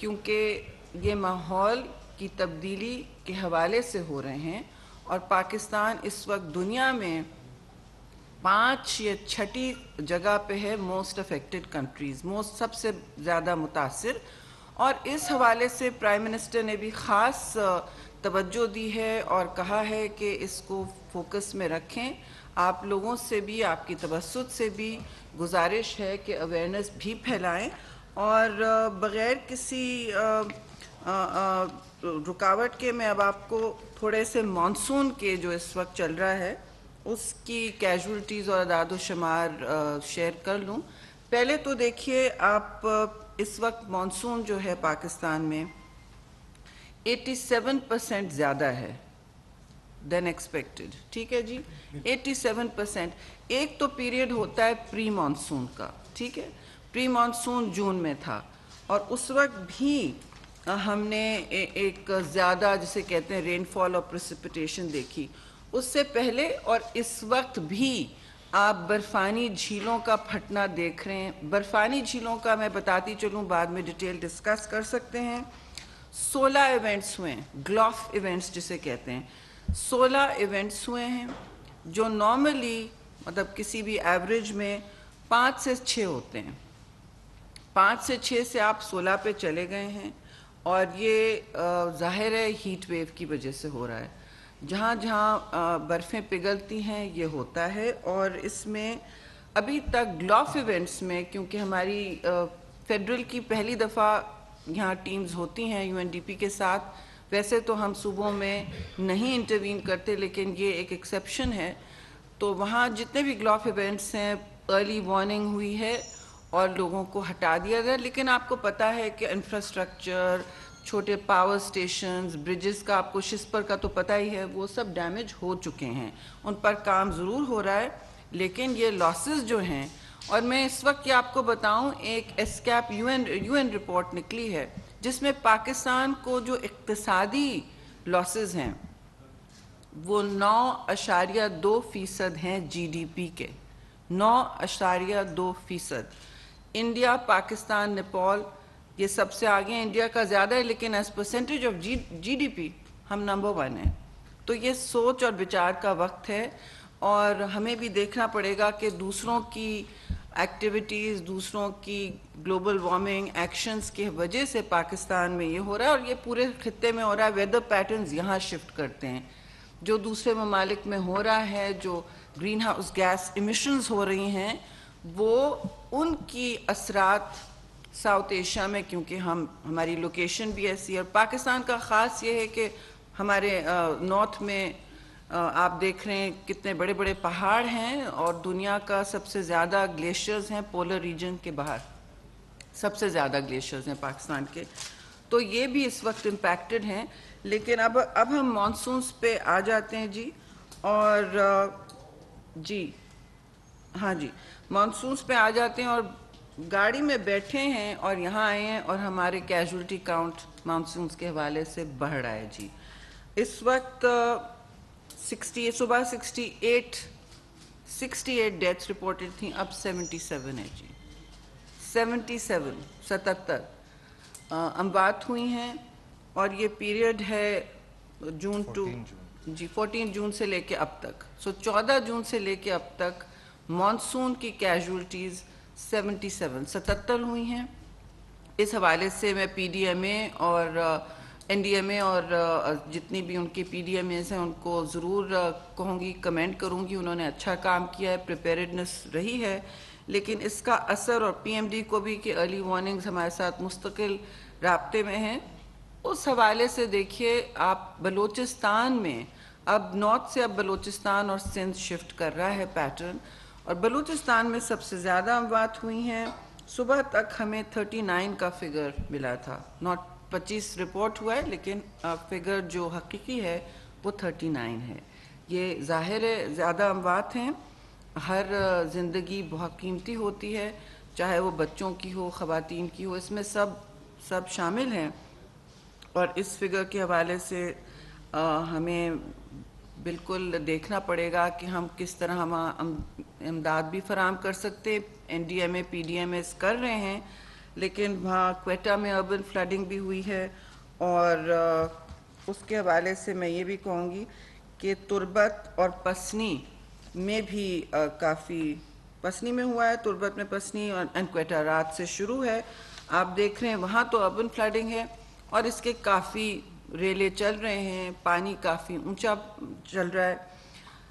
क्योंकि ये माहौल की तब्दीली के हवाले से हो रहे हैं और पाकिस्तान इस वक्त दुनिया में 5 या 6ठी जगह पे है मोस्ट अफेक्टेड कंट्रीज़, मोस्ट सबसे ज़्यादा मुतासिर। और इस हवाले से प्राइम मिनिस्टर ने भी ख़ास तवज्जो दी है और कहा है कि इसको फोकस में रखें। आप लोगों से भी, आपकी तवज्जो से भी गुजारिश है कि अवेयरनेस भी फैलाएं और बग़ैर किसी रुकावट के मैं अब आपको थोड़े से मानसून के जो इस वक्त चल रहा है उसकी कैजुअल्टीज़ और अदाद शुमार शेयर कर लूँ। पहले तो देखिए आप इस वक्त मानसून जो है पाकिस्तान में 87% ज़्यादा है देन एक्सपेक्टेड। ठीक है जी, 87%। एक तो पीरियड होता है प्री मानसून का, ठीक है, प्री मानसून जून में था और उस वक्त भी हमने एक ज़्यादा जिसे कहते हैं रेनफॉल और प्रेसिपिटेशन देखी। उससे पहले और इस वक्त भी आप बर्फ़ानी झीलों का फटना देख रहे हैं। बर्फ़ानी झीलों का मैं बताती चलूँ, बाद में डिटेल डिस्कस कर सकते हैं। 16 इवेंट्स हुए हैं, ग्लॉफ इवेंट्स जिसे कहते हैं। 16 इवेंट्स हुए हैं जो नॉर्मली मतलब किसी भी एवरेज में 5 से 6 होते हैं। 5 से 6 से आप 16 पे चले गए हैं और ये ज़ाहिर है हीट वेव की वजह से हो रहा है। जहाँ जहाँ बर्फ़ें पिघलती हैं ये होता है। और इसमें अभी तक ग्लॉफ इवेंट्स में, क्योंकि हमारी फेडरल की पहली दफ़ा यहाँ टीम्स होती हैं यूएनडीपी के साथ, वैसे तो हम सूबों में नहीं इंटरवीन करते लेकिन ये एक एक्सेप्शन है, तो वहाँ जितने भी ग्लॉफ इवेंट्स हैं अर्ली वार्निंग हुई है और लोगों को हटा दिया गया। लेकिन आपको पता है कि इंफ्रास्ट्रक्चर, छोटे पावर स्टेशंस, ब्रिजेस का, आपको शिस्पर का तो पता ही है, वो सब डैमेज हो चुके हैं। उन पर काम ज़रूर हो रहा है लेकिन ये लॉसेस जो हैं, और मैं इस वक्त ये आपको बताऊं, एक एस्कैप यूएन रिपोर्ट निकली है जिसमें पाकिस्तान को जो इक्तिसादी लॉसेस हैं वो 9.2% हैं जीडीपी के, 9.2%। इंडिया, पाकिस्तान, नेपाल ये सबसे आगे हैं। इंडिया का ज़्यादा है लेकिन एज परसेंटेज ऑफ जीडीपी हम नंबर 1 हैं। तो ये सोच और विचार का वक्त है और हमें भी देखना पड़ेगा कि दूसरों की एक्टिविटीज़, दूसरों की ग्लोबल वार्मिंग एक्शंस की वजह से पाकिस्तान में ये हो रहा है और ये पूरे खित्ते में हो रहा है। वेदर पैटर्न्स यहाँ शिफ्ट करते हैं, जो दूसरे ममालिक में हो रहा है, जो ग्रीन हाउस गैस इमिशंस हो रही हैं, वो उनकी असरात साउथ एशिया में, क्योंकि हमारी लोकेशन भी ऐसी है। और पाकिस्तान का ख़ास ये है कि हमारे नॉर्थ में आप देख रहे हैं कितने बड़े बड़े पहाड़ हैं और दुनिया का सबसे ज़्यादा ग्लेशियर्स हैं पोलर रीजन के बाहर, सबसे ज़्यादा ग्लेशियर्स हैं पाकिस्तान के। तो ये भी इस वक्त इम्पैक्टेड हैं। लेकिन अब हम मानसून्स पे आ जाते हैं जी। और जी हाँ जी, मानसून्स पे आ जाते हैं और गाड़ी में बैठे हैं और यहाँ आए हैं और हमारे कैजुअल्टी काउंट मानसून्स के हवाले से बढ़ रहा है जी। इस वक्त 60 सुबह 68 डेथ्स रिपोर्टेड थी, अब 77 है जी। 77 अमवात हुई हैं और ये पीरियड है जून टू जी 14 जून से लेके अब तक। 14 जून से लेके अब तक मानसून की कैजुअल्टीज़ 77 हुई हैं। इस हवाले से मैं पीडीएमए और एनडीएमए और जितनी भी उनके पीडीएमएस हैं उनको ज़रूर कहूँगी, कमेंट करूँगी, उन्होंने अच्छा काम किया है, प्रिपेयर्डनेस रही है। लेकिन इसका असर, और पीएमडी को भी कि अर्ली वार्निंग्स हमारे साथ मुस्तकिल राब्ते में हैं, उस हवाले से देखिए आप बलूचिस्तान में, अब नॉर्थ से अब बलूचिस्तान और सिंध शिफ्ट कर रहा है पैटर्न, और बलूचिस्तान में सबसे ज़्यादा अमवात हुई हैं। सुबह तक हमें 39 का फिगर मिला था, नॉट 25 रिपोर्ट हुआ है लेकिन फिगर जो हकीकी है वो 39 है। ये ज़ाहिर है ज़्यादा अमवात हैं। हर ज़िंदगी बहुत कीमती होती है, चाहे वो बच्चों की हो, ख़वातीन की हो, इसमें सब शामिल हैं। और इस फिगर के हवाले से हमें बिल्कुल देखना पड़ेगा कि हम किस तरह हम इमदाद भी फराहम कर सकते। एनडीएमए पीडीएमएस कर रहे हैं लेकिन वहाँ क्वेटा में अर्बन फ्लडिंग भी हुई है। और उसके हवाले से मैं ये भी कहूँगी कि तुर्बत और पसनी में भी काफ़ी, पसनी में हुआ है, तुर्बत में पसनी और क्वेटा रात से शुरू है। आप देख रहे हैं वहाँ तो अर्बन फ्लडिंग है और इसके काफ़ी रेले चल रहे हैं, पानी काफ़ी ऊंचा चल रहा है।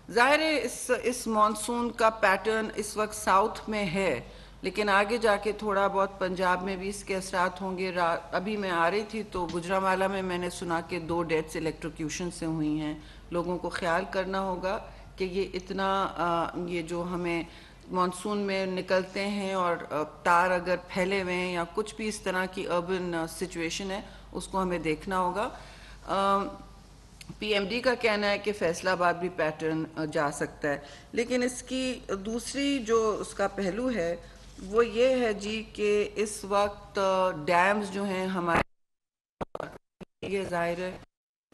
ज़ाहिर है इस मॉनसून का पैटर्न इस वक्त साउथ में है, लेकिन आगे जाके थोड़ा बहुत पंजाब में भी इसके असरात होंगे। अभी मैं आ रही थी तो गुजरांवाला में मैंने सुना कि 2 डेथ्स इलेक्ट्रोक्यूशन से हुई हैं। लोगों को ख्याल करना होगा कि ये इतना ये जो हमें मॉनसून में निकलते हैं और तार अगर फैले हुए हैं या कुछ भी इस तरह की अर्बन सिचुएशन है, उसको हमें देखना होगा। पीएमडी का कहना है कि फैसलाबाद भी पैटर्न जा सकता है, लेकिन इसकी दूसरी जो उसका पहलू है वो ये है जी कि इस वक्त डैम्स जो हैं हमारे, ये जाहिर है,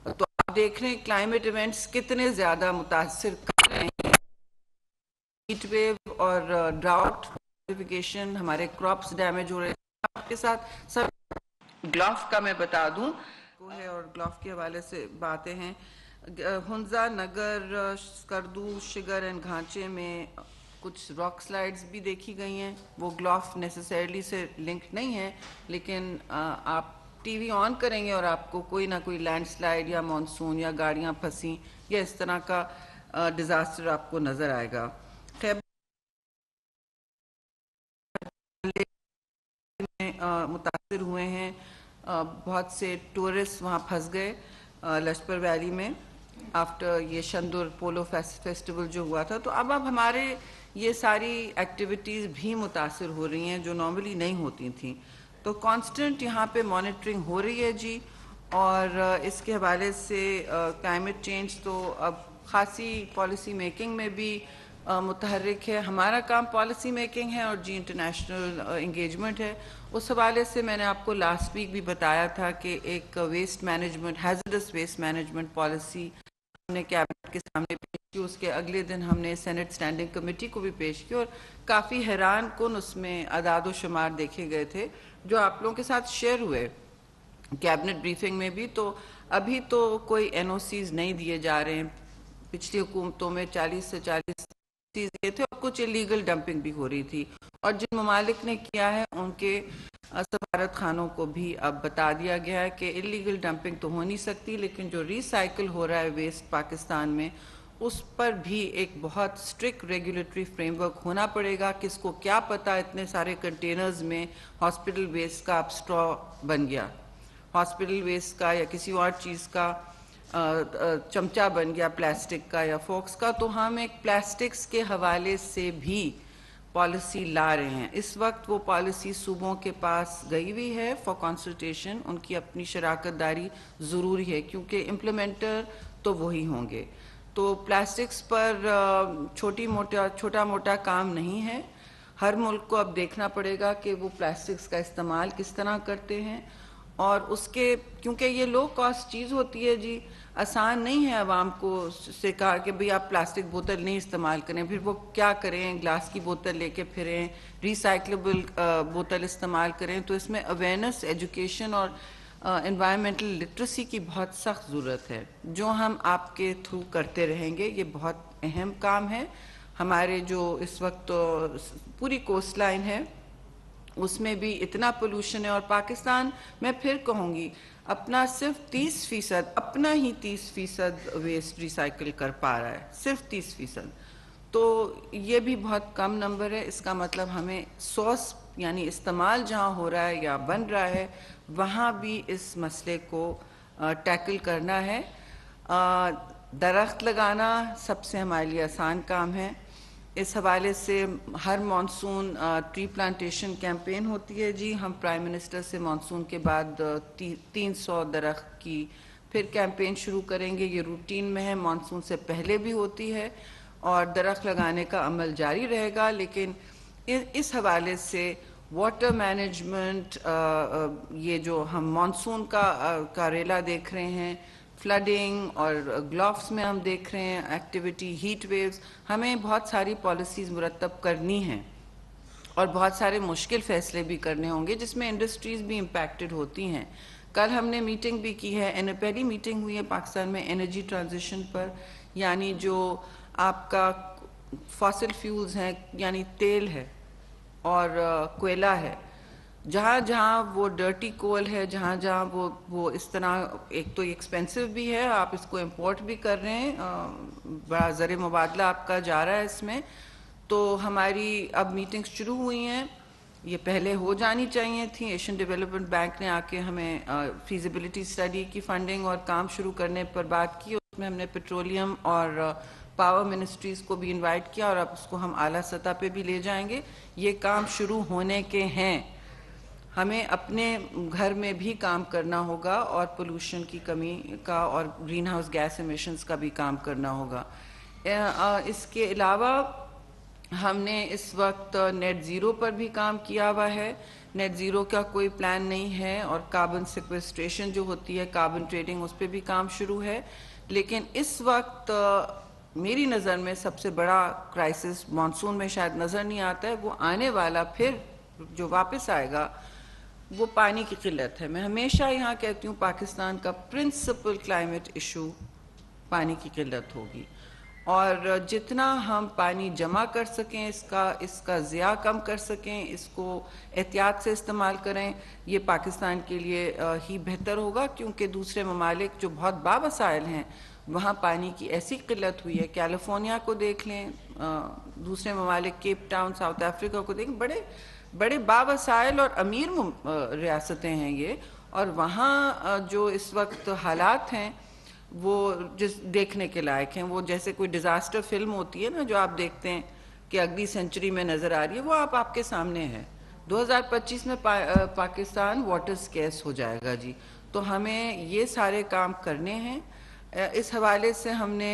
तो आप देख रहे हैं क्लाइमेट इवेंट्स कितने ज़्यादा मुतासिर कर रहे हैं। हीट वेव और ड्राउट नोटिफिकेशन, हमारे क्रॉप्स डैमेज हो रहे हैं। आपके साथ सब ग्लॉफ का मैं बता दूं को है और ग्लॉफ के हवाले से बातें हैं। हुंजा, नगर, स्कर्दू, शिगर एंड घांचे में कुछ रॉक स्लाइड्स भी देखी गई हैं। वो ग्लॉफ नेसेसरली से लिंक नहीं है, लेकिन आप टीवी ऑन करेंगे और आपको कोई ना कोई लैंडस्लाइड या मॉनसून या गाड़ियां फंसी या इस तरह का डिज़ास्टर आपको नज़र आएगा। खैबर में मुतासिर हुए हैं, बहुत से टूरिस्ट वहाँ फंस गए लजपत वैली में आफ्टर ये शंदुर पोलो फेस्टिवल जो हुआ था। तो अब हमारे ये सारी एक्टिविटीज़ भी मुतासिर हो रही हैं जो नॉर्मली नहीं होती थी। तो कांस्टेंट यहाँ पे मॉनिटरिंग हो रही है जी। और इसके हवाले से क्लाइमेट चेंज तो अब ख़ासी पॉलिसी मेकिंग में भी मुतहर्रिक है। हमारा काम पॉलिसी मेकिंग है और जी इंटरनेशनल इंगेजमेंट है। उस हवाले से मैंने आपको लास्ट वीक भी बताया था कि एक waste management, hazardous waste management policy हमने कैबिनेट के सामने पेश की। उसके अगले दिन हमने सेनेट स्टैंडिंग कमेटी को भी पेश की और काफ़ी हैरान कुन उसमें अदाद शुमार देखे गए थे जो आप लोगों के साथ शेयर हुए कैबिनेट ब्रीफिंग में भी। तो अभी तो कोई एनओसीज नहीं दिए जा रहे हैं। पिछली हुकूमतों में 40 से 40 दिए थे और कुछ इलीगल डंपिंग भी हो रही थी। और जिन ममालिक ने किया है उनके सफारत खानों को भी अब बता दिया गया है कि इलीगल डंपिंग तो हो नहीं सकती, लेकिन जो रिसाइकिल हो रहा है वेस्ट पाकिस्तान में उस पर भी एक बहुत स्ट्रिक्ट रेगुलेटरी फ्रेमवर्क होना पड़ेगा। किसको क्या पता इतने सारे कंटेनर्स में हॉस्पिटल वेस्ट का अब स्ट्रॉ बन गया, हॉस्पिटल वेस्ट का या किसी और चीज़ का चमचा बन गया प्लास्टिक का या फोक्स का। तो हम एक प्लास्टिक्स के हवाले से भी पॉलिसी ला रहे हैं। इस वक्त वो पॉलिसी सूबों के पास गई हुई है फॉर कंसल्टेशन। उनकी अपनी शराकत दारी ज़रूरी है क्योंकि इम्प्लीमेंटर तो वही होंगे। तो प्लास्टिक्स पर छोटा मोटा काम नहीं है। हर मुल्क को अब देखना पड़ेगा कि वो प्लास्टिक्स का इस्तेमाल किस तरह करते हैं और उसके, क्योंकि ये लो कॉस्ट चीज़ होती है जी, आसान नहीं है आवाम को से कहा कि भाई आप प्लास्टिक बोतल नहीं इस्तेमाल करें, फिर वो क्या करें, ग्लास की बोतल लेके फिरें, रिसाइक्लेबल बोतल इस्तेमाल करें। तो इसमें अवेयरनेस, एजुकेशन और एनवायरमेंटल लिटरेसी की बहुत सख्त ज़रूरत है, जो हम आपके थ्रू करते रहेंगे। ये बहुत अहम काम है। हमारे जो इस वक्त पूरी कोस्ट लाइन है उसमें भी इतना पोल्यूशन है और पाकिस्तान, मैं फिर कहूँगी, अपना सिर्फ 30%, अपना ही 30% वेस्ट रिसाइकिल कर पा रहा है, सिर्फ 30%। तो ये भी बहुत कम नंबर है। इसका मतलब हमें सोर्स यानी इस्तेमाल जहाँ हो रहा है या बन रहा है वहाँ भी इस मसले को टैकल करना है। दरख्त लगाना सबसे हमारे लिए आसान काम है। इस हवाले से हर मानसून ट्री प्लांटेशन कैंपेन होती है जी। हम प्राइम मिनिस्टर से मानसून के बाद 300 दरख्त की फिर कैंपेन शुरू करेंगे। ये रूटीन में है, मानसून से पहले भी होती है और दरख्त लगाने का अमल जारी रहेगा। लेकिन इस हवाले से वाटर मैनेजमेंट, ये जो हम मानसून का रेला देख रहे हैं, फ्लडिंग और ग्लोव्स में हम देख रहे हैं एक्टिविटी, हीट वेव्स, हमें बहुत सारी पॉलिसीज़ मुरतब करनी हैं और बहुत सारे मुश्किल फैसले भी करने होंगे जिसमें इंडस्ट्रीज भी इम्पैक्टेड होती हैं। कल हमने मीटिंग भी की है, पहली मीटिंग हुई है पाकिस्तान में एनर्जी ट्रांजिशन पर, यानी जो आपका फॉसिल फ्यूल्स हैं, यानी तेल है और कोयला है, जहाँ जहाँ वो डर्टी कोल है, जहाँ जहाँ वो इस तरह, एक तो एक्सपेंसिव भी है, आप इसको इंपोर्ट भी कर रहे हैं, बड़ा ज़र मुबादला आपका जा रहा है इसमें। तो हमारी अब मीटिंग्स शुरू हुई हैं, ये पहले हो जानी चाहिए थी। एशियन डेवलपमेंट बैंक ने आके हमें फीजिबिलिटी स्टडी की फंडिंग और काम शुरू करने पर बात की, उसमें हमने पेट्रोलियम और पावर मिनिस्ट्रीज़ को भी इनवाइट किया और अब उसको हम आला सतह पे भी ले जाएंगे। ये काम शुरू होने के हैं, हमें अपने घर में भी काम करना होगा और पोल्यूशन की कमी का और ग्रीन हाउस गैस एमिशंस का भी काम करना होगा। इसके अलावा हमने इस वक्त नेट ज़ीरो पर भी काम किया हुआ है। नेट ज़ीरो का कोई प्लान नहीं है और कार्बन सिक्वेस्ट्रेशन जो होती है, कार्बन ट्रेडिंग, उस पर भी काम शुरू है। लेकिन इस वक्त मेरी नज़र में सबसे बड़ा क्राइसिस मानसून में शायद नज़र नहीं आता है, वो आने वाला फिर जो वापस आएगा वो पानी की किल्लत है। मैं हमेशा यहाँ कहती हूँ पाकिस्तान का प्रिंसिपल क्लाइमेट इशू पानी की किल्लत होगी, और जितना हम पानी जमा कर सकें, इसका ज़िया कम कर सकें, इसको एहतियात से इस्तेमाल करें, ये पाकिस्तान के लिए ही बेहतर होगा। क्योंकि दूसरे ममालिक जो बहुत बावसाइल हैं, वहाँ पानी की ऐसी किल्लत हुई है। कैलिफोर्निया को देख लें, दूसरे ममालिक, केप टाउन साउथ अफ्रीका को देखें, बड़े बड़े बावसाइल और अमीर रियासतें हैं ये, और वहाँ जो इस वक्त हालात हैं वो जिस देखने के लायक हैं। वो जैसे कोई डिज़ास्टर फिल्म होती है ना, जो आप देखते हैं कि अगली सेंचुरी में नज़र आ रही है, वो आपके सामने है। 2025 में पाकिस्तान वाटर स्केर्स हो जाएगा जी। तो हमें ये सारे काम करने हैं। इस हवाले से हमने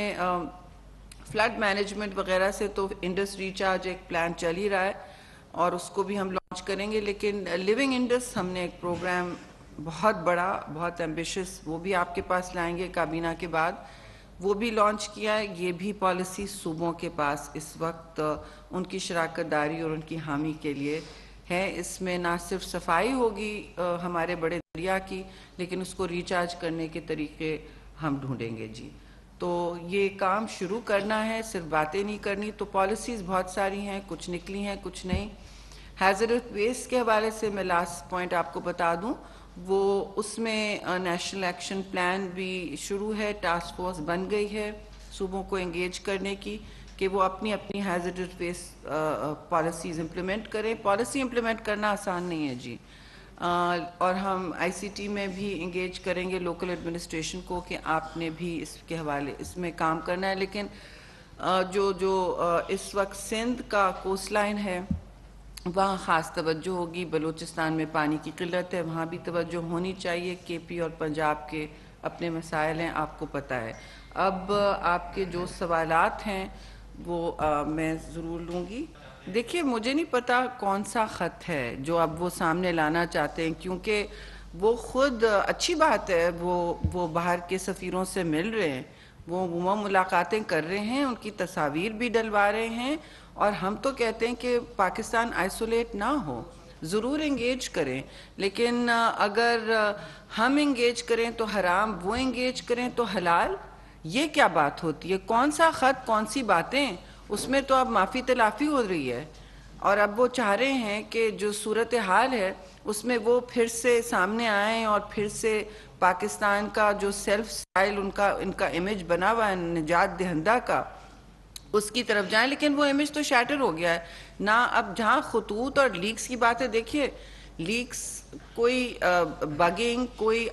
फ्लड मैनेजमेंट वगैरह से तो इंडस रिचार्ज एक प्लान चल ही रहा है और उसको भी हम लॉन्च करेंगे। लेकिन लिविंग इंडस हमने एक प्रोग्राम बहुत बड़ा, बहुत एम्बिशियस, वो भी आपके पास लाएंगे काबीना के बाद, वो भी लॉन्च किया है। ये भी पॉलिसी सूबों के पास इस वक्त उनकी शराकत दारी और उनकी हामी के लिए है। इसमें ना सिर्फ सफाई होगी हमारे बड़े दरिया की, लेकिन उसको रिचार्ज करने के तरीके हम ढूंढेंगे जी। तो ये काम शुरू करना है, सिर्फ बातें नहीं करनी। तो पॉलिसीज़ बहुत सारी हैं, कुछ निकली हैं, कुछ नहीं। हैज़रस वेस्ट के हवाले से मैं लास्ट पॉइंट आपको बता दूं, वो उसमें नेशनल एक्शन प्लान भी शुरू है, टास्क फोर्स बन गई है सूबों को एंगेज करने की कि वो अपनी अपनी हैज़रस वेस्ट पॉलिसीज़ इम्प्लीमेंट करें। पॉलिसी इम्प्लीमेंट करना आसान नहीं है जी। और हम आईसीटी में भी इंगेज करेंगे लोकल एडमिनिस्ट्रेशन को कि आपने भी इसके हवाले इसमें काम करना है। लेकिन जो इस वक्त सिंध का कोस्ट लाइन है, वहाँ ख़ास तवज्जो होगी। बलूचिस्तान में पानी की किल्लत है, वहाँ भी तवज्जो होनी चाहिए। केपी और पंजाब के अपने मसाइल हैं, आपको पता है। अब आपके जो सवालात हैं वो मैं ज़रूर लूँगी। देखिए, मुझे नहीं पता कौन सा ख़त है जो अब वो सामने लाना चाहते हैं, क्योंकि वो ख़ुद अच्छी बात है, वो बाहर के सफ़ीरों से मिल रहे हैं, वो मुलाकातें कर रहे हैं, उनकी तस्वीर भी डलवा रहे हैं। और हम तो कहते हैं कि पाकिस्तान आइसोलेट ना हो, ज़रूर इंगेज करें। लेकिन अगर हम इंगेज करें तो हराम, वो इंगेज करें तो हलाल, ये क्या बात होती है? कौन सा ख़त, कौन सी बातें? उसमें तो अब माफ़ी तलाफ़ी हो रही है और अब वो चाह रहे हैं कि जो सूरत हाल है उसमें वो फिर से सामने आएँ और फिर से पाकिस्तान का जो सेल्फ स्टाइल इनका इमेज बना हुआ है निजात दहिंदा का, उसकी तरफ जाएं। लेकिन वो इमेज तो शैटर हो गया है ना। अब जहाँ खतूत और लीक्स की बात है, देखिए लीक्स कोई बगिंग, कोई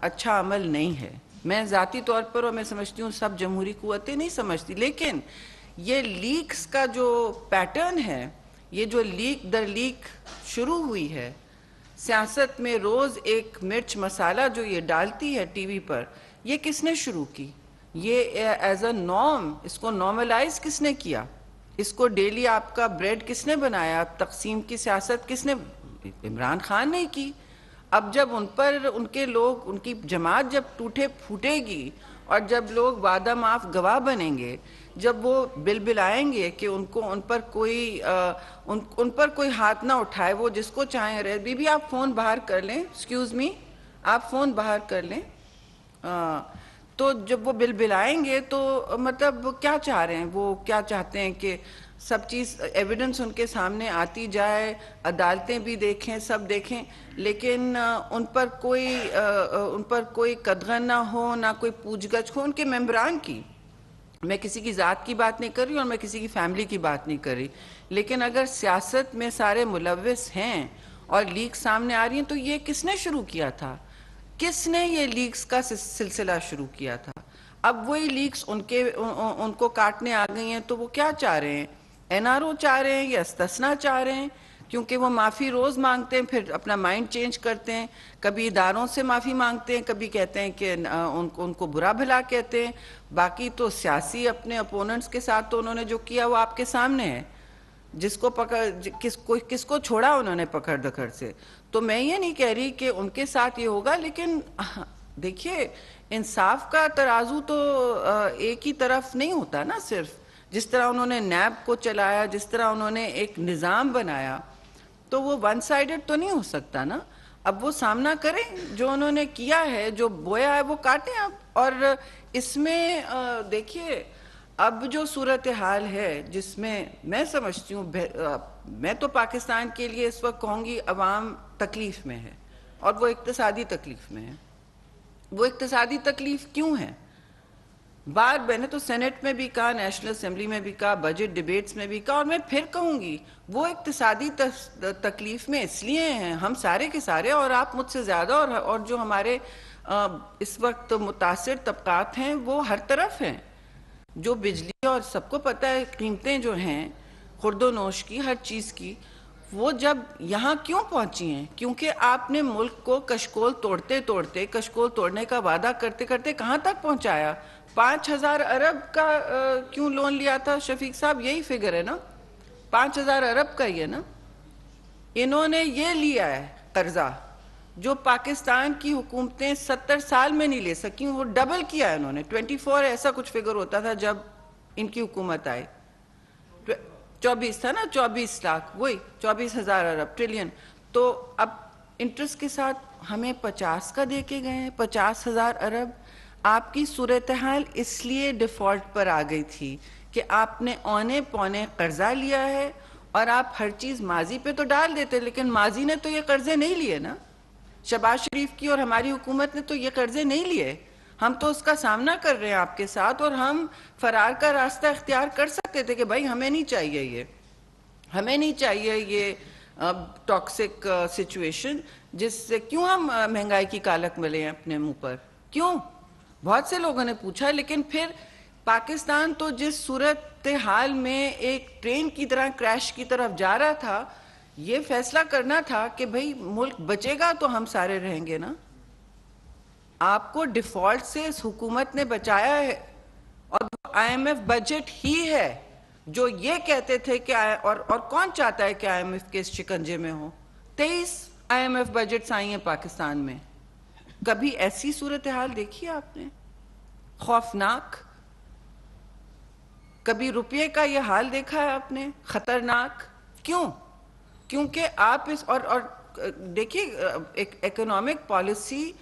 अच्छा अमल नहीं है। मैं ज़ाती तौर पर, और मैं समझती हूँ सब जमहूरी कुव्वतें नहीं समझती, लेकिन ये लीक्स का जो पैटर्न है, ये जो लीक दर लीक शुरू हुई है सियासत में, रोज़ एक मिर्च मसाला जो ये डालती है टीवी पर, ये किसने शुरू की? ये एज अ नॉर्म, इसको नॉर्मलाइज किसने किया? इसको डेली आपका ब्रेड किसने बनाया? तकसीम की सियासत किसने? इमरान खान ने की। अब जब उन पर उनके लोग, उनकी जमात जब टूटे फूटेगी और जब लोग वादा माफ गवाह बनेंगे जब वो बिल आएंगे कि उनको उन पर कोई हाथ ना उठाए, वो जिसको चाहें रहे। बीबी आप फ़ोन बाहर कर लें, एक्सक्यूज़ मी, आप फ़ोन बाहर कर लें। तो जब वो बिल आएंगे तो मतलब क्या चाह रहे हैं, वो क्या चाहते हैं कि सब चीज़ एविडेंस उनके सामने आती जाए, अदालतें भी देखें, सब देखें, लेकिन उन पर कोई कदगन ना हो, ना कोई पूछगछ हो उनके मेंबरान की। मैं किसी की ज़ात की बात नहीं कर रही और मैं किसी की फैमिली की बात नहीं कर रही, लेकिन अगर सियासत में सारे मुलव्विस हैं और लीक सामने आ रही हैं, तो ये किसने शुरू किया था? किसने ये लीक्स का सिलसिला शुरू किया था? अब वही लीक्स उनको काटने आ गई हैं, तो वो क्या चाह रहे हैं? एनआरओ चाह रहे हैं या इस्तिस्ना चाह रहे हैं? क्योंकि वो माफ़ी रोज़ मांगते हैं, फिर अपना माइंड चेंज करते हैं, कभी इदारों से माफ़ी मांगते हैं, कभी कहते हैं कि उनको बुरा भला कहते हैं। बाकी तो सियासी अपने अपोनेंट्स के साथ तो उन्होंने जो किया वो आपके सामने है। जिसको किसको छोड़ा उन्होंने पकड़ दकड़ से। तो मैं ये नहीं कह रही कि उनके साथ ये होगा, लेकिन देखिए इंसाफ का तराजू तो एक ही तरफ नहीं होता ना। सिर्फ जिस तरह उन्होंने नैब को चलाया, जिस तरह उन्होंने एक निज़ाम बनाया, तो वो वन साइडेड तो नहीं हो सकता ना। अब वो सामना करें, जो उन्होंने किया है, जो बोया है वो काटें अब। और इसमें देखिए अब जो सूरत हाल है, जिसमें मैं समझती हूँ, मैं तो पाकिस्तान के लिए इस वक्त कहूँगी अवाम तकलीफ़ में है, और वो इक्तिसादी तकलीफ़ में है। वो इक्तिसादी तकलीफ़ क्यों है? बार मैंने तो सेनेट में भी कहा, नेशनल असेंबली में भी कहा, बजट डिबेट्स में भी कहा, और मैं फिर कहूँगी वो इक्तिसादी तकलीफ़ में इसलिए हैं हम सारे के सारे, और आप मुझसे ज़्यादा, और जो हमारे इस वक्त मुतासिर तबकात हैं वो हर तरफ हैं। जो बिजली और सबको पता है कीमतें जो हैं खुर्दोनोश की, हर चीज़ की, वो जब यहाँ क्यों पहुँची हैं? क्योंकि आपने मुल्क को कशकोल तोड़ते तोड़ते, कशकोल तोड़ने का वादा करते करते कहाँ तक पहुँचाया? 5,000 अरब का क्यों लोन लिया था शफीक साहब? यही फिगर है ना, 5,000 अरब का ही है ना। इन्होंने ये लिया है कर्जा जो पाकिस्तान की हुकूमतें 70 साल में नहीं ले सकी, वो डबल किया है इन्होंने। 24 ऐसा कुछ फिगर होता था जब इनकी हुकूमत आई, 24 था ना, 24 लाख, वही 24,000 अरब, ट्रिलियन। तो अब इंटरेस्ट के साथ हमें 50 का दे के गए हैं, 50,000 अरब। आपकी सूरत हाल इसलिए डिफ़ॉल्ट पर आ गई थी कि आपने औने पौने कर्जा लिया है, और आप हर चीज़ माजी पे तो डाल देते, लेकिन माजी ने तो ये कर्जे नहीं लिए ना। शहबाज शरीफ की और हमारी हुकूमत ने तो ये कर्जे नहीं लिए। हम तो उसका सामना कर रहे हैं आपके साथ, और हम फरार का रास्ता इख्तियार कर सकते थे कि भाई हमें नहीं चाहिए ये, हमें नहीं चाहिए ये टॉक्सिक सिचुएशन, जिससे क्यों हम महंगाई की कालक मिले हैं अपने मुंह पर, क्यों? बहुत से लोगों ने पूछा। लेकिन फिर पाकिस्तान तो जिस सूरत हाल में एक ट्रेन की तरह क्रैश की तरफ जा रहा था, ये फैसला करना था कि भाई मुल्क बचेगा तो हम सारे रहेंगे ना। आपको डिफॉल्ट से इस हुकूमत ने बचाया है, और IMF बजट ही है जो ये कहते थे कि और कौन चाहता है कि IMF के इस शिकंजे में हो? 23 IMF बजट्स आई हैं पाकिस्तान में। कभी ऐसी सूरत हाल देखी आपने? खौफनाक। कभी रुपये का ये हाल देखा है आपने? खतरनाक। क्यों? क्योंकि आप इस और देखिए, एक इकोनॉमिक पॉलिसी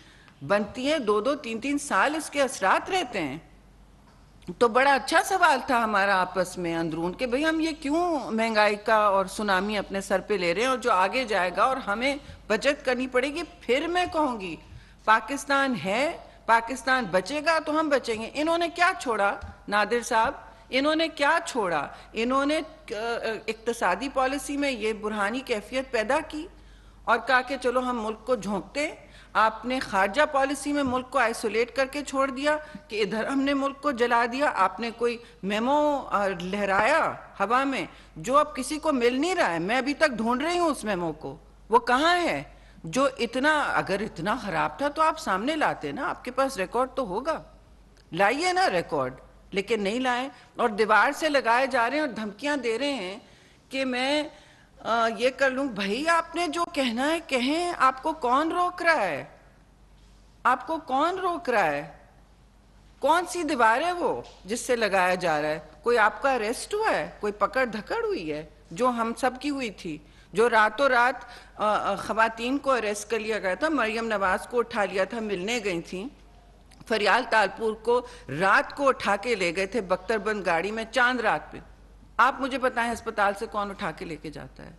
बनती है, 2-2, 3-3 साल इसके असरात रहते हैं। तो बड़ा अच्छा सवाल था हमारा आपस में अंदरून कि भाई हम ये क्यों महंगाई का और सुनामी अपने सर पे ले रहे हैं, और जो आगे जाएगा और हमें बचत करनी पड़ेगी। फिर मैं कहूँगी पाकिस्तान है, पाकिस्तान बचेगा तो हम बचेंगे। इन्होंने क्या छोड़ा नादिर साहब? इन्होंने क्या छोड़ा? इन्होंने इक्तिसादी पॉलिसी में ये बुरहानी कैफियत पैदा की और कहा कि चलो हम मुल्क को झोंकते। आपने खारजा पॉलिसी में मुल्क को आइसोलेट करके छोड़ दिया कि इधर हमने मुल्क को जला दिया। आपने कोई मेमो लहराया हवा में जो अब किसी को मिल नहीं रहा है। मैं अभी तक ढूंढ रही हूँ उस मेमो को, वो कहाँ है? जो इतना, अगर इतना खराब था तो आप सामने लाते ना, आपके पास रिकॉर्ड तो होगा, लाइए ना रिकॉर्ड। लेकिन नहीं लाए, और दीवार से लगाए जा रहे हैं और धमकियां दे रहे हैं कि मैं ये कर लूं। भाई आपने जो कहना है कहें, आपको कौन रोक रहा है? आपको कौन रोक रहा है? कौन सी दीवार है वो जिससे लगाया जा रहा है? कोई आपका अरेस्ट हुआ है? कोई पकड़ धकड़ हुई है जो हम सब की हुई थी? जो रातों रात खवातीन को अरेस्ट कर लिया गया था, मरियम नवाज को उठा लिया था, मिलने गई थी, फरियाल तालपुर को रात को उठा के ले गए थे बख्तरबंद गाड़ी में, चांद रात पे। आप मुझे बताएं अस्पताल से कौन उठा के लेके जाता है?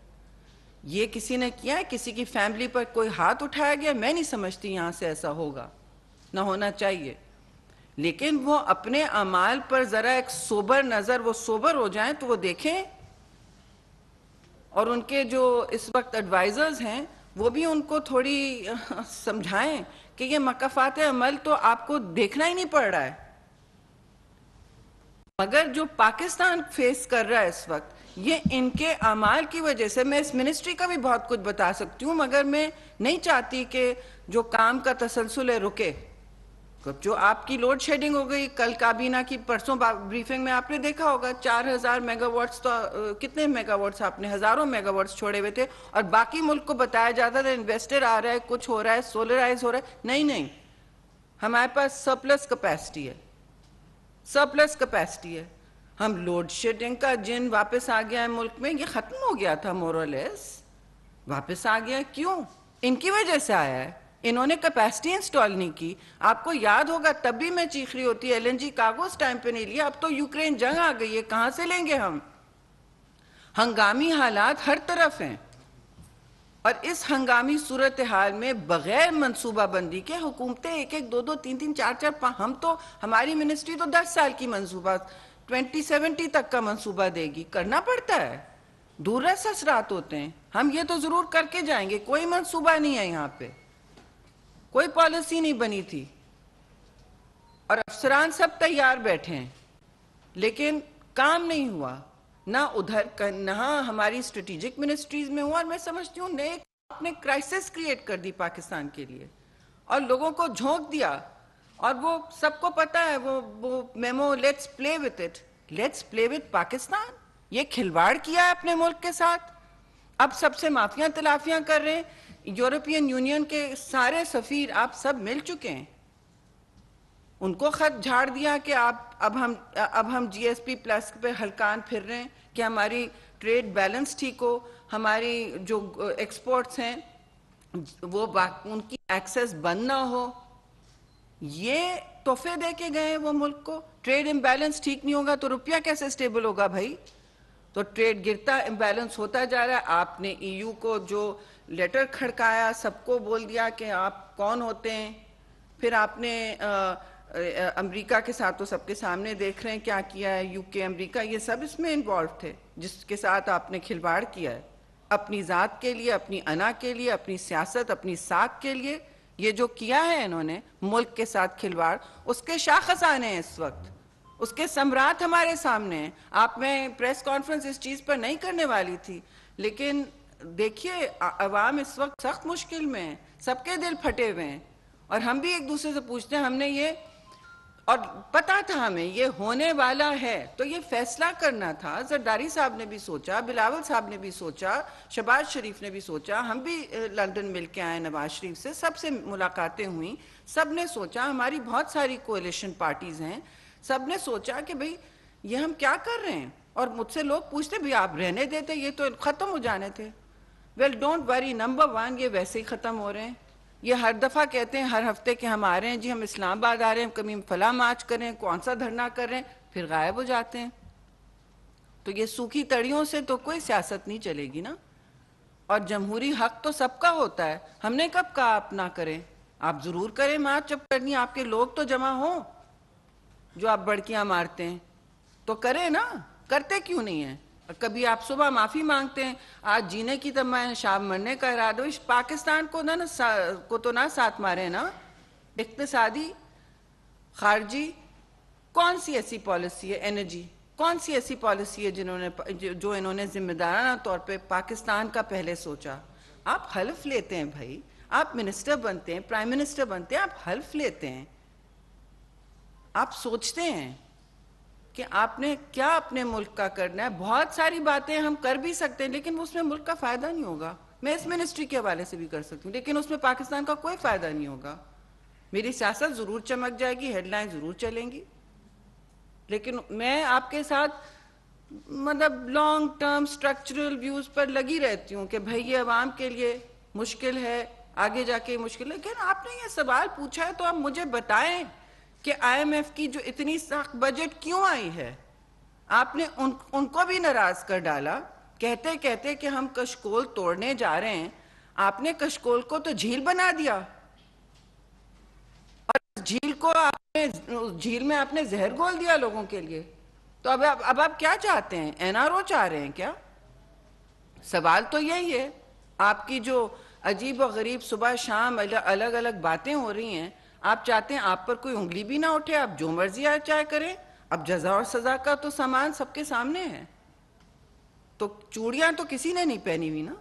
ये किसी ने किया है? किसी की फैमिली पर कोई हाथ उठाया गया? मैं नहीं समझती यहां से ऐसा होगा, ना होना चाहिए। लेकिन वो अपने अमाल पर जरा एक सोबर नजर, वो सोबर हो जाएं तो वो देखें, और उनके जो इस वक्त एडवाइजर्स हैं वो भी उनको थोड़ी समझाएं कि ये मकफात अमल तो आपको देखना ही नहीं पड़ रहा है। मगर जो पाकिस्तान फेस कर रहा है इस वक्त, ये इनके अमाल की वजह से। मैं इस मिनिस्ट्री का भी बहुत कुछ बता सकती हूँ, मगर मैं नहीं चाहती कि जो काम का तसलसल है रुके। जो आपकी लोड शेडिंग हो गई कल काबीना की, परसों ब्रीफिंग में आपने देखा होगा 4000 मेगावाट्स, तो कितने मेगावाट्स आपने, हजारों मेगावाट्स छोड़े हुए थे, और बाकी मुल्क को बताया जाता था इन्वेस्टर आ रहा है, कुछ हो रहा है, सोलराइज हो रहा है। नहीं नहीं, हमारे पास सरप्लस कैपेसिटी है, सरप्लस कैपेसिटी है। हम लोड शेडिंग का जिन वापस आ गया है मुल्क में, ये खत्म हो गया था मोरलेस, वापस आ गया। क्यों? इनकी वजह से आया है, इन्होंने कैपेसिटी इंस्टॉल नहीं की। आपको याद होगा तब भी मैं चीख रही होती, एलएनजी कागज टाइम पे नहीं लिया। अब तो यूक्रेन जंग आ गई है, कहां से लेंगे हम? हंगामी हालात हर तरफ हैं, और इस हंगामी सूरत हाल में बगैर मनसूबाबंदी के हुकूमतें एक एक, दो दो, तीन तीन, चार चार, हम तो, हमारी मिनिस्ट्री तो 10 साल की मंसूबा, 2070 तक का मंसूबा देगी। करना पड़ता है, दूररस असरात होते हैं। हम ये तो जरूर करके जाएंगे, कोई मंसूबा नहीं है यहाँ पे, कोई पॉलिसी नहीं बनी थी, और अफसरान सब तैयार बैठे हैं, लेकिन काम नहीं हुआ। ना उधर, ना हमारी स्ट्रेटेजिक मिनिस्ट्रीज में हुआ। और मैं समझती हूँ नए आपने क्राइसिस क्रिएट कर दी पाकिस्तान के लिए, और लोगों को झोंक दिया, और वो सबको पता है वो memo, let's play with it, let's play with Pakistan. ये खिलवाड़ किया है अपने मुल्क के साथ। अब सबसे माफिया तलाफियां कर रहे हैं। यूरोपियन यूनियन के सारे सफीर आप सब मिल चुके हैं, उनको खत झाड़ दिया कि आप अब हम जीएसपी प्लस पे हलकान फिर रहे हैं कि हमारी ट्रेड बैलेंस ठीक हो, हमारी जो एक्सपोर्ट्स हैं वो उनकी एक्सेस बंद ना हो। ये तोहफे दे के गए हैं वो मुल्क को। ट्रेड इम्बैलेंस ठीक नहीं होगा तो रुपया कैसे स्टेबल होगा भाई? तो ट्रेड गिरता, इम्बैलेंस होता जा रहा है। आपने ईयू को जो लेटर खड़काया, सबको बोल दिया कि आप कौन होते हैं। फिर आपने अमेरिका के साथ तो सबके सामने देख रहे हैं क्या किया है। यूके, अमेरिका, ये सब इसमें इन्वॉल्व थे, जिसके साथ आपने खिलवाड़ किया है अपनी ज़ात के लिए, अपनी अना के लिए, अपनी सियासत, अपनी साख के लिए। ये जो किया है इन्होंने मुल्क के साथ खिलवाड़, उसके शाखसाने हैं इस वक्त, उसके सम्राट हमारे सामने हैं। आप, मैं प्रेस कॉन्फ्रेंस इस चीज़ पर नहीं करने वाली थी, लेकिन देखिए अवाम इस वक्त सख्त मुश्किल में है, सबके दिल फटे हुए हैं, और हम भी एक दूसरे से पूछते हैं। हमने ये, और पता था हमें ये होने वाला है, तो ये फैसला करना था। जरदारी साहब ने भी सोचा, बिलावल साहब ने भी सोचा, शहबाज शरीफ ने भी सोचा, हम भी लंदन मिल के आए नवाज शरीफ से, सबसे मुलाकातें हुई, सब ने सोचा, हमारी बहुत सारी कोalition पार्टीज हैं, सब ने सोचा कि भाई ये हम क्या कर रहे हैं। और मुझसे लोग पूछते भी आप रहने देते, ये तो ख़त्म हो जाने थे। वेल डोंट वरी, नंबर 1 ये वैसे ही ख़त्म हो रहे हैं। ये हर दफ़ा कहते हैं हर हफ्ते के हम आ रहे हैं जी, हम इस्लामाबाद आ रहे हैं, कभी फला मार्च करें, कौन सा धरना कर रहे हैं, फिर गायब हो जाते हैं। तो ये सूखी तड़ियों से तो कोई सियासत नहीं चलेगी ना। और जमहूरी हक तो सबका होता है, हमने कब कहा आप ना करें? आप ज़रूर करें मार्च, जब करनी आपके लोग तो जमा हों, जो आप बड़कियां मारते हैं तो करें ना, करते क्यों नहीं है? कभी आप सुबह माफी मांगते हैं, आज जीने की तब मैं शाम मरने का इरादा। इस पाकिस्तान को को तो ना साथ मारे ना। इक्तिसादी, खारजी, कौन सी ऐसी पॉलिसी है, एनर्जी, कौन सी ऐसी पॉलिसी है जो इन्होंने जिम्मेदाराना तौर पे पाकिस्तान का पहले सोचा? आप हल्फ लेते हैं भाई, आप मिनिस्टर बनते हैं, प्राइम मिनिस्टर बनते हैं, आप हल्फ लेते हैं, आप सोचते हैं कि आपने क्या अपने मुल्क का करना है। बहुत सारी बातें हम कर भी सकते हैं, लेकिन उसमें मुल्क का फायदा नहीं होगा। मैं इस मिनिस्ट्री के हवाले से भी कर सकती हूँ, लेकिन उसमें पाकिस्तान का कोई फायदा नहीं होगा। मेरी सियासत जरूर चमक जाएगी, हेडलाइन जरूर चलेंगी, लेकिन मैं आपके साथ मतलब लॉन्ग टर्म स्ट्रक्चरल व्यूज पर लगी रहती हूँ कि भाई ये अवाम के लिए मुश्किल है, आगे जाके मुश्किल है। लेकिन आपने ये सवाल पूछा है तो आप मुझे बताएं कि IMF की जो इतनी सख्त बजट क्यों आई है? आपने उनको भी नाराज कर डाला कहते कहते कि हम कशकोल तोड़ने जा रहे हैं। आपने कशकोल को तो झील बना दिया, और झील को आपने, झील में आपने जहर घोल दिया लोगों के लिए। तो अब आप क्या चाहते हैं? NRO चाह रहे हैं क्या? सवाल तो यही है। आपकी जो अजीब और गरीब सुबह शाम अलग अलग बातें हो रही हैं, आप चाहते हैं आप पर कोई उंगली भी ना उठे, आप जो मर्जी आए चाहे करें। अब जजा और सजा का तो सामान सबके सामने है, तो चूड़ियां तो किसी ने नहीं पहनी हुई ना।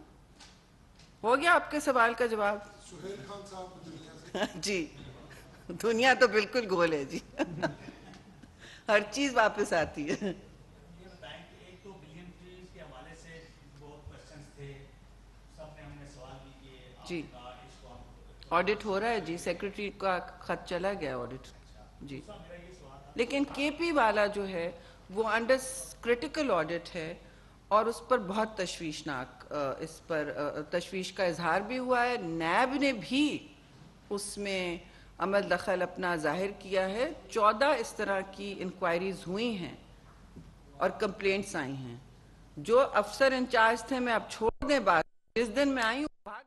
हो गया आपके सवाल का जवाब? सुहेल खान साहब दुनिया से जी, दुनिया तो बिल्कुल गोल है जी। हर चीज वापस आती है। ये बताएं कि एक तो बिलियन ट्रीज के हवाले से बहुत क्वेश्चंस थे, सब ने हमने सवाल भी किए, जी। आपने कहा इसको ऑडिट हो रहा है जी, सेक्रेटरी का खत चला गया ऑडिट जी। दूसरा मेरा ये सवाल था, लेकिन KP वाला जो है वो अंडर क्रिटिकल ऑडिट है, और उस पर बहुत तशवीशनाक इस पर तशवीश का इजहार भी हुआ है। NAB ने भी उसमें अमल दखल अपना जाहिर किया है। 14 इस तरह की इंक्वायरीज हुई हैं और कंप्लेंट्स आई हैं। जो अफसर इंचार्ज थे, मैं अब छोड़ दें बात, जिस दिन मैं आई